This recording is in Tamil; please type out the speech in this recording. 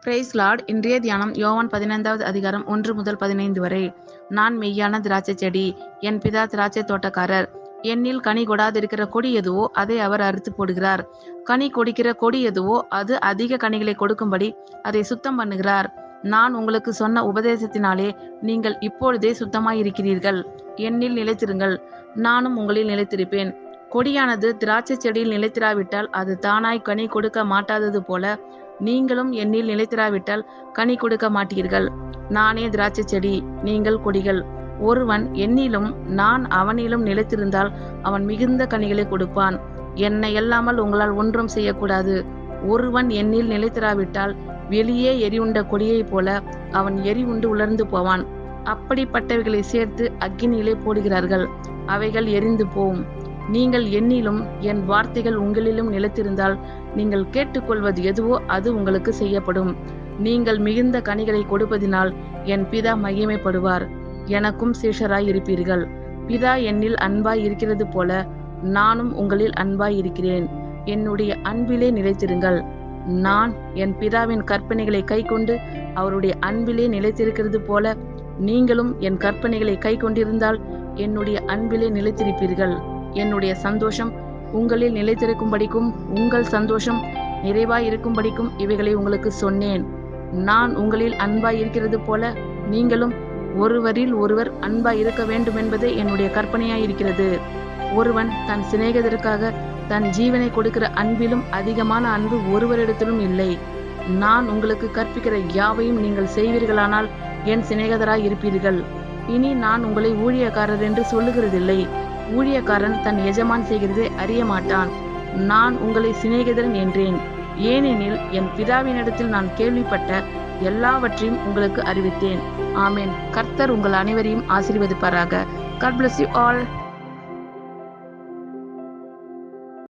Price Lord. இன்றைய தியானம் யோவான் 15வது அதிகாரம் 1 முதல் 15 வரை. நான் மெய்யான திராட்சை செடி, என் பிதா திராட்சை தோட்டக்காரர். என்னில் கனி கொடாதிருக்கிற கொடி எதுவோ அதை அவர் அறுத்து போடுகிறார். கனி கொடுக்கிற கொடி எதுவோ அது அதிக கனிகளை கொடுக்கும்படி அதை சுத்தம் பண்ணுகிறார். நான் உங்களுக்கு சொன்ன உபதேசத்தினாலே நீங்கள் இப்பொழுதே சுத்தமாயிருக்கிறீர்கள். என்னில் நிலைத்திருங்கள், நானும் உங்களில் நிலைத்திருப்பேன். கொடியானது திராட்சை செடியில் நிலைத்திராவிட்டால் அது தானாய் கனி கொடுக்க மாட்டாதது போல நீங்களும் என்னில் நிலைத்திராவிட்டால் கனி கொடுக்க மாட்டீர்கள். நானே திராட்சை செடி, நீங்கள் கொடிகள். ஒருவன் என்னிலும் நான் அவனிலும் நிலைத்திருந்தால் அவன் மிகுந்த கனிகளை கொடுப்பான். என்னை அல்லாமல் உங்களால் ஒன்றும் செய்யக்கூடாது. ஒருவன் என்னில் நிலைத்திராவிட்டால் வெளியே எரிவுண்ட கொடியைப் போல அவன் எரிவுண்டு உலர்ந்து போவான். அப்படிப்பட்டவைகளை சேர்த்து அக்கினியிலே போடுகிறார்கள், அவைகள் எரிந்து போம். நீங்கள் என்னிலும் என் வார்த்தைகள் உங்களிலும் நிலைத்திருந்தால் நீங்கள் கேட்டுக்கொள்வது எதுவோ அது உங்களுக்கு செய்யப்படும். நீங்கள் மிகுந்த கனிகளை கொடுப்பதினால் என் பிதா மகிமைப்படுவார். எனக்கும் சீஷராய் இருப்பீர்கள். பிதா என்னில் அன்பாய் இருக்கிறது போல நானும் உங்களில் அன்பாய் இருக்கிறேன். என்னுடைய அன்பிலே நிலைத்திருங்கள். நான் என் பிதாவின் கற்பனைகளை கைக்கொண்டு அவருடைய அன்பிலே நிலைத்திருக்கிறது போல நீங்களும் என் கற்பனைகளை கைக்கொண்டிருந்தால் என்னுடைய அன்பிலே நிலைத்திருப்பீர்கள். என்னுடைய சந்தோஷம் உங்களில் நிலைத்திருக்கும்படிக்கும் உங்கள் சந்தோஷம் நிறைவாய் இருக்கும்படிக்கும் இவைகளை உங்களுக்கு சொன்னேன். நான் உங்களில் அன்பாய் இருக்கிறது போல நீங்களும் ஒருவரில் ஒருவர் அன்பாய் இருக்க வேண்டும் என்பதே என்னுடைய கற்பனையாய் இருக்கிறது. ஒருவன் தன் சிநேகிதருக்காக தன் ஜீவனை கொடுக்கிற அன்பிலும் அதிகமான அன்பு ஒருவரிடத்திலும் இல்லை. நான் உங்களுக்கு கற்பிக்கிற யாவையும் நீங்கள் செய்வீர்களானால் என் சிநேகிதராய் இருப்பீர்கள். இனி நான் உங்களை ஊழியக்காரர் என்று சொல்லுகிறதில்லை. ஊழியக்காரன் தன் எஜமான் செய்கிறதை அறிய மாட்டான். நான் உங்களை சிநேகிதரன் என்றேன். ஏனெனில் என் பிதாவினிடத்தில் நான் கேள்விப்பட்ட எல்லாவற்றையும் உங்களுக்கு அறிவித்தேன். ஆமென். கர்த்தர் உங்கள் அனைவரையும் ஆசீர்வதிப்பாராக. God bless you all.